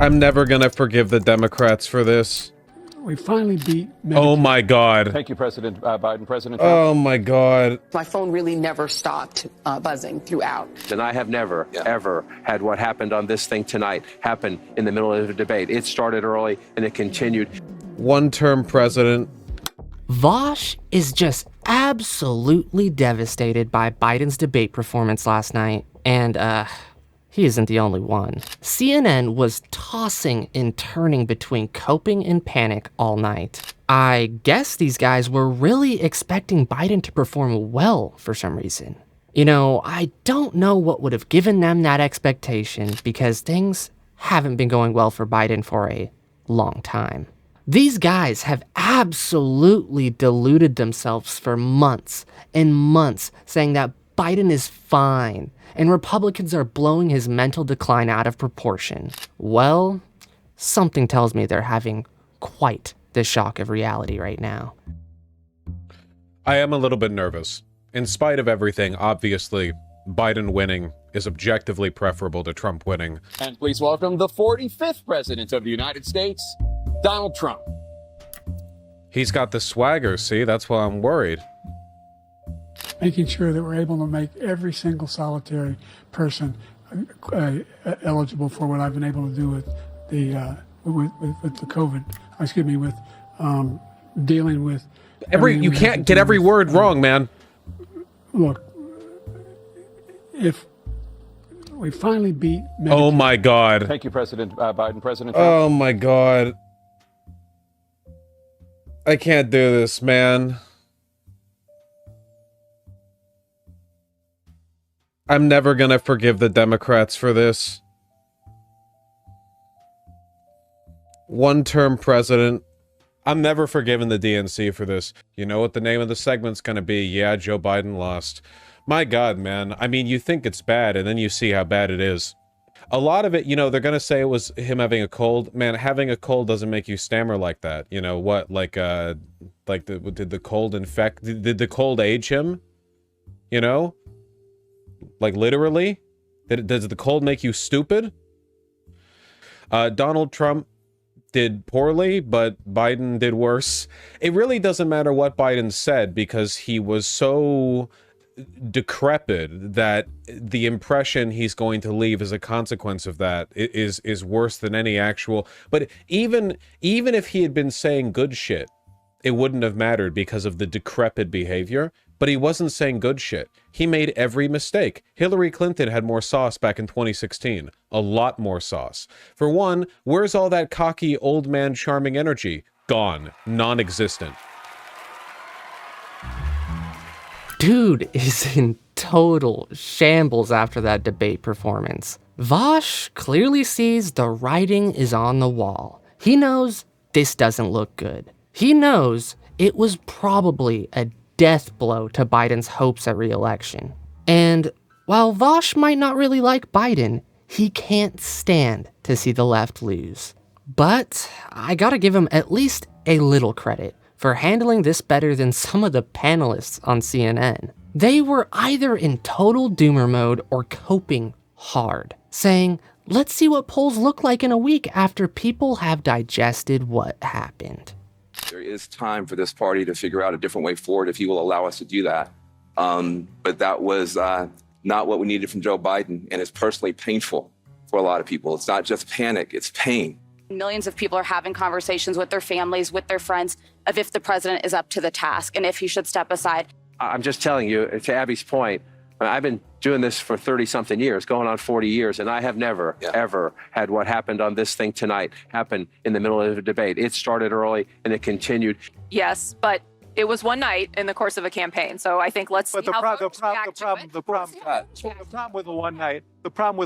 I'm never gonna forgive the Democrats for this. We finally beat Medicare. Oh my God. Thank you, President Biden. President Trump. Oh my God. My phone really never stopped buzzing throughout. And I have never, ever had what happened on this thing tonight happen in the middle of a debate. It started early and it continued. One-term president. Vaush is just absolutely devastated by Biden's debate performance last night, and he isn't the only one. CNN was tossing and turning between coping and panic all night. I guess these guys were really expecting Biden to perform well for some reason. You know, I don't know what would have given them that expectation because things haven't been going well for Biden for a long time. These guys have absolutely deluded themselves for months and months, saying that Biden is fine and Republicans are blowing his mental decline out of proportion. Well, something tells me they're having quite the shock of reality right now. I am a little bit nervous. In spite of everything, obviously, Biden winning is objectively preferable to Trump winning. And please welcome the 45th President of the United States, Donald Trump. He's got the swagger, see? That's why I'm worried. Making sure that we're able to make every single solitary person eligible for what I've been able to do with the COVID. Excuse me, with dealing with You can't get every word wrong, man. Look, if we finally beat Medicare. Oh my God. Thank you, President Biden. President Trump. Oh my God. I can't do this, man. I'm never gonna forgive the Democrats for this. One-term president. I'm never forgiving the DNC for this. You know what the name of the segment's gonna be? Yeah, Joe Biden lost. My God, man. I mean, you think it's bad, and then you see how bad it is. A lot of it, you know, they're gonna say it was him having a cold. Man, having a cold doesn't make you stammer like that. You know what? Did the cold infect? Did the cold age him? You know? Like, literally? Does the cold make you stupid? Donald Trump did poorly, but Biden did worse. It really doesn't matter what Biden said because he was so decrepit that the impression he's going to leave as a consequence of that is worse than any actual. But even if he had been saying good shit, it wouldn't have mattered because of the decrepit behavior. But he wasn't saying good shit. He made every mistake. Hillary Clinton had more sauce back in 2016. A lot more sauce. For one, where's all that cocky, old man charming energy? Gone. Non-existent. Dude is in total shambles after that debate performance. Vaush clearly sees the writing is on the wall. He knows this doesn't look good. He knows it was probably a death blow to Biden's hopes at re-election. And while Vaush might not really like Biden, he can't stand to see the left lose. But I gotta give him at least a little credit for handling this better than some of the panelists on CNN. They were either in total doomer mode or coping hard, saying, let's see what polls look like in a week after people have digested what happened. There is time for this party to figure out a different way forward if he will allow us to do that. But that was not what we needed from Joe Biden, and it's personally painful for a lot of people. It's not just panic, it's pain. Millions of people are having conversations with their families, with their friends, of if the president is up to the task and if he should step aside. I'm just telling you, to Abby's point, I've been doing this for 30-something years, going on 40 years, and I have never, ever had what happened on this thing tonight happen in the middle of a debate. It started early, and it continued. Yes, but it was one night in the course of a campaign, so I think let's see how voters react to it. The problem with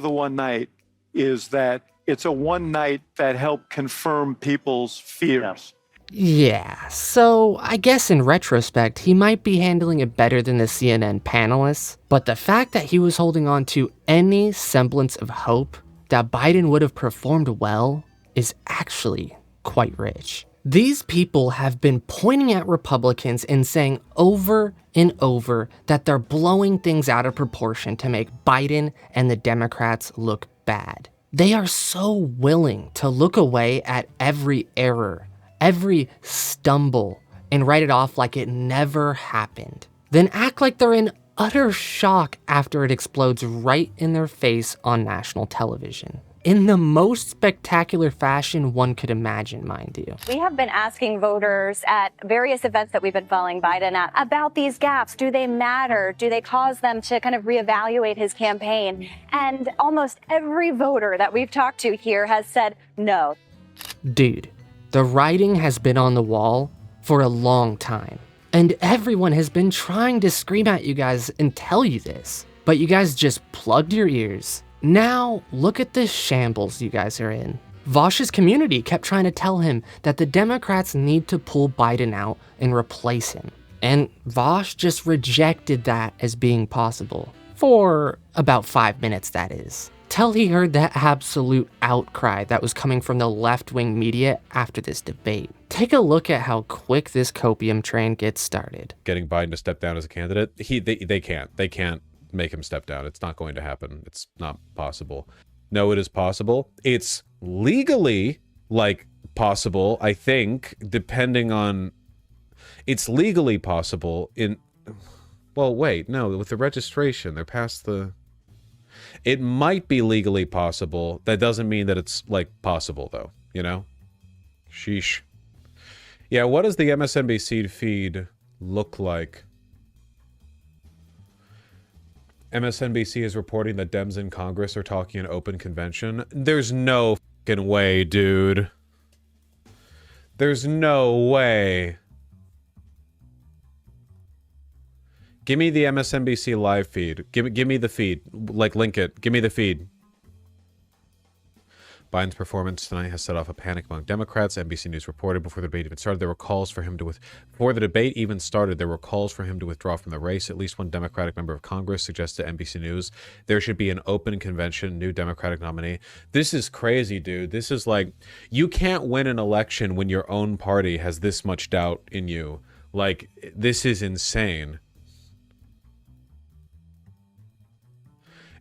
the one night is that it's a one night that helped confirm people's fears. Yeah, so I guess in retrospect, he might be handling it better than the CNN panelists, but the fact that he was holding on to any semblance of hope that Biden would have performed well is actually quite rich. These people have been pointing at Republicans and saying over and over that they're blowing things out of proportion to make Biden and the Democrats look bad. They are so willing to look away at every error, every stumble, and write it off like it never happened. Then act like they're in utter shock after it explodes right in their face on national television. In the most spectacular fashion one could imagine, mind you. We have been asking voters at various events that we've been following Biden at about these gaps. Do they matter? Do they cause them to kind of reevaluate his campaign? And almost every voter that we've talked to here has said no. Dude, the writing has been on the wall for a long time. And everyone has been trying to scream at you guys and tell you this. But you guys just plugged your ears. Now, look at the shambles you guys are in. Vaush's community kept trying to tell him that the Democrats need to pull Biden out and replace him. And Vaush just rejected that as being possible. For about 5 minutes, that is. Till he heard that absolute outcry that was coming from the left-wing media after this debate. Take a look at how quick this copium train gets started. Getting Biden to step down as a candidate, they can't make him step down. It's not going to happen. It's not possible. No, it is possible. It's legally possible, I think, depending on, it's legally possible in, well, wait, no, with the registration, they're past the, it might be legally possible. That doesn't mean that it's possible though, you know? Sheesh. Yeah, what does the MSNBC feed look like? MSNBC is reporting that Dems in Congress are talking an open convention. There's no fucking way, dude. There's no way. Give me the MSNBC live feed. Give me the feed. Link it. Give me the feed. Biden's performance tonight has set off a panic among Democrats. NBC News reported before the debate even started, there were calls for him to before the debate even started, there were calls for him to withdraw from the race. At least one Democratic member of Congress suggested to NBC News there should be an open convention, new Democratic nominee. This is crazy, dude. This is you can't win an election when your own party has this much doubt in you. This is insane.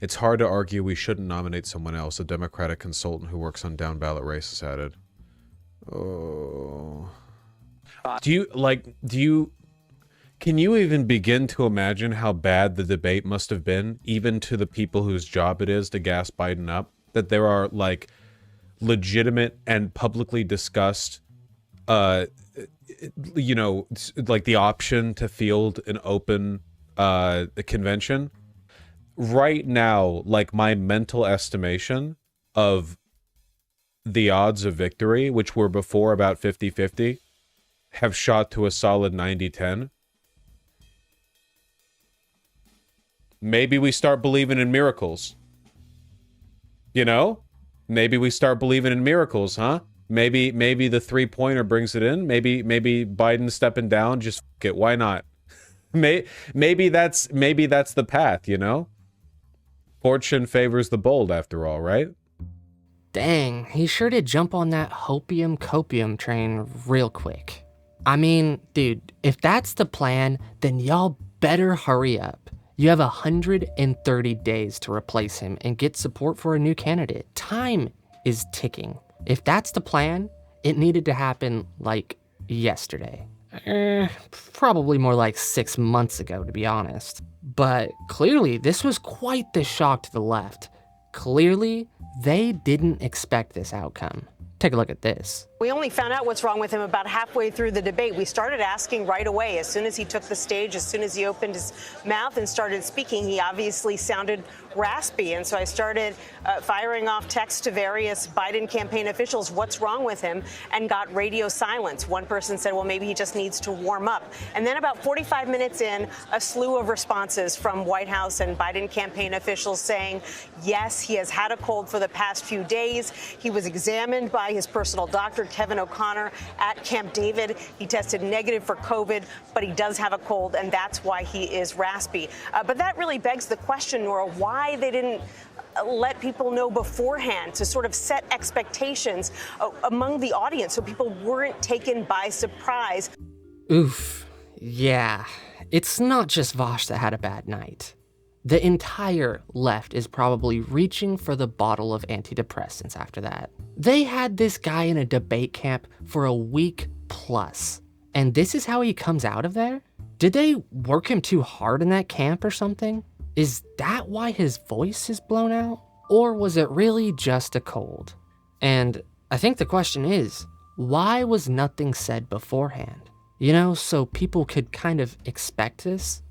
It's hard to argue we shouldn't nominate someone else, a Democratic consultant who works on down-ballot races added. Oh. Can you even begin to imagine how bad the debate must have been, even to the people whose job it is to gas Biden up? That there are, legitimate and publicly discussed, the option to field an open convention? Right now, my mental estimation of the odds of victory, which were before about 50-50, have shot to a solid 90-10. Maybe we start believing in miracles. You know? Maybe we start believing in miracles, huh? Maybe the three-pointer brings it in. Maybe Biden stepping down, just f*** it. Why not? Maybe that's the path, you know? Fortune favors the bold, after all, right? Dang, he sure did jump on that hopium copium train real quick. I mean, dude, if that's the plan, then y'all better hurry up. You have 130 days to replace him and get support for a new candidate. Time is ticking. If that's the plan, it needed to happen yesterday. Probably more like 6 months ago, to be honest. But clearly, this was quite the shock to the left. Clearly, they didn't expect this outcome. Take a look at this. We only found out what's wrong with him about halfway through the debate. We started asking right away. As soon as he took the stage, as soon as he opened his mouth and started speaking, he obviously sounded raspy. And so I started firing off texts to various Biden campaign officials, what's wrong with him, and got radio silence. One person said, well, maybe he just needs to warm up. And then about 45 minutes in, a slew of responses from White House and Biden campaign officials saying, yes, he has had a cold for the past few days. He was examined by his personal doctor, Kevin O'Connor, at Camp David. He tested negative for COVID, but he does have a cold, and that's why he is raspy. But that really begs the question, Nora, why they didn't let people know beforehand to sort of set expectations among the audience so people weren't taken by surprise. Oof. Yeah. It's not just Vaush that had a bad night. The entire left is probably reaching for the bottle of antidepressants after that. They had this guy in a debate camp for a week plus, and this is how he comes out of there? Did they work him too hard in that camp or something? Is that why his voice is blown out? Or was it really just a cold? And I think the question is, why was nothing said beforehand? You know, so people could kind of expect this?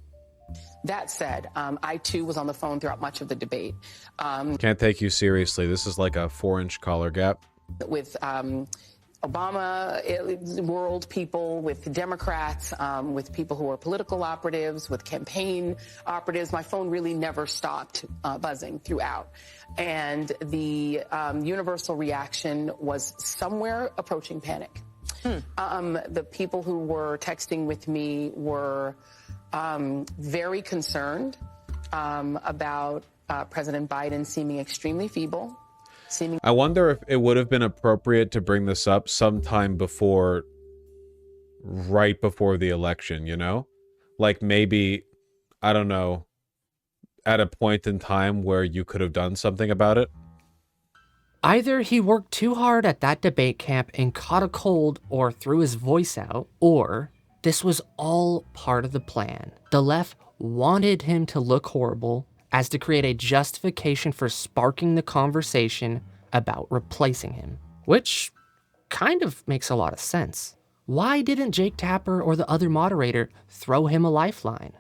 That said, I too was on the phone throughout much of the debate. Can't take you seriously. This is like a 4-inch collar gap. With Obama world people, with Democrats, with people who are political operatives, with campaign operatives. My phone really never stopped buzzing throughout. And the universal reaction was somewhere approaching panic. The people who were texting with me were very concerned about President Biden seeming extremely feeble. I wonder if it would have been appropriate to bring this up sometime before, right before the election, you know? Like maybe, I don't know, at a point in time where you could have done something about it. Either he worked too hard at that debate camp and caught a cold or threw his voice out, or this was all part of the plan. The left wanted him to look horrible as to create a justification for sparking the conversation about replacing him, which kind of makes a lot of sense. Why didn't Jake Tapper or the other moderator throw him a lifeline?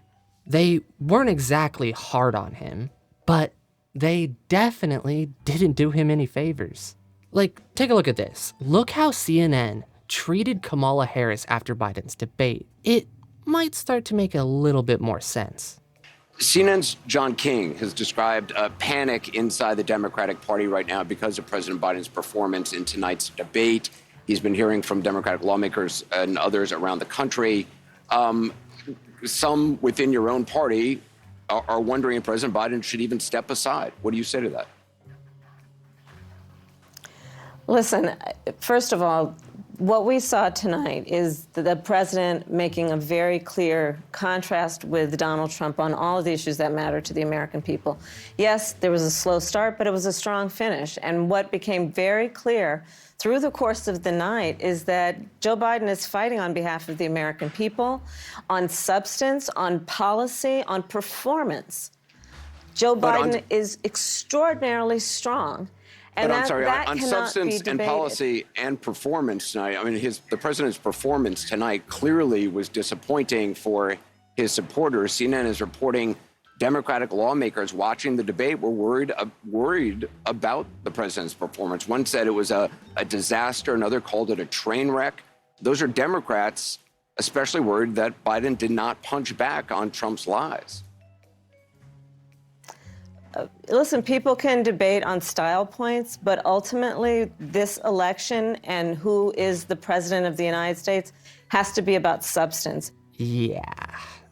They weren't exactly hard on him, but they definitely didn't do him any favors. Like, take a look at this. Look how CNN treated Kamala Harris after Biden's debate. It might start to make a little bit more sense. CNN's John King has described a panic inside the Democratic Party right now because of President Biden's performance in tonight's debate. He's been hearing from Democratic lawmakers and others around the country. Some within your own party are wondering if President Biden should even step aside. What do you say to that? Listen, first of all, what we saw tonight is the president making a very clear contrast with Donald Trump on all of the issues that matter to the American people. Yes, there was a slow start, but it was a strong finish. And what became very clear through the course of the night is that Joe Biden is fighting on behalf of the American people, on substance, on policy, on performance. Joe Biden is extraordinarily strong. But I'm sorry, on substance and policy and performance tonight, I mean, the president's performance tonight clearly was disappointing for his supporters. CNN is reporting Democratic lawmakers watching the debate were worried about the president's performance. One said it was a disaster. Another called it a train wreck. Those are Democrats especially worried that Biden did not punch back on Trump's lies. Listen, people can debate on style points, but ultimately this election and who is the president of the United States has to be about substance. Yeah,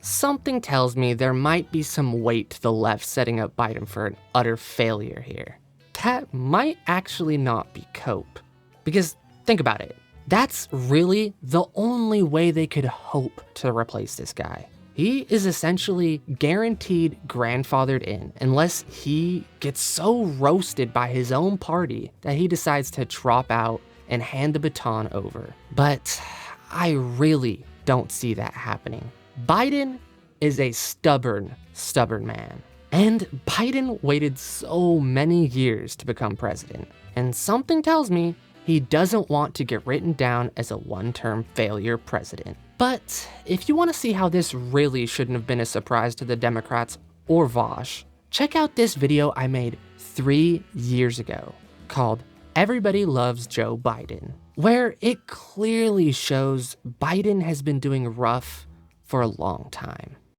something tells me there might be some weight to the left setting up Biden for an utter failure here. That might actually not be cope. Because think about it, that's really the only way they could hope to replace this guy. He is essentially guaranteed grandfathered in unless he gets so roasted by his own party that he decides to drop out and hand the baton over. But I really don't see that happening. Biden is a stubborn man. And Biden waited so many years to become president. And something tells me he doesn't want to get written down as a one-term failure president. But if you want to see how this really shouldn't have been a surprise to the Democrats or Vaush, check out this video I made 3 years ago called Everybody Loves Joe Biden, where it clearly shows Biden has been doing rough for a long time.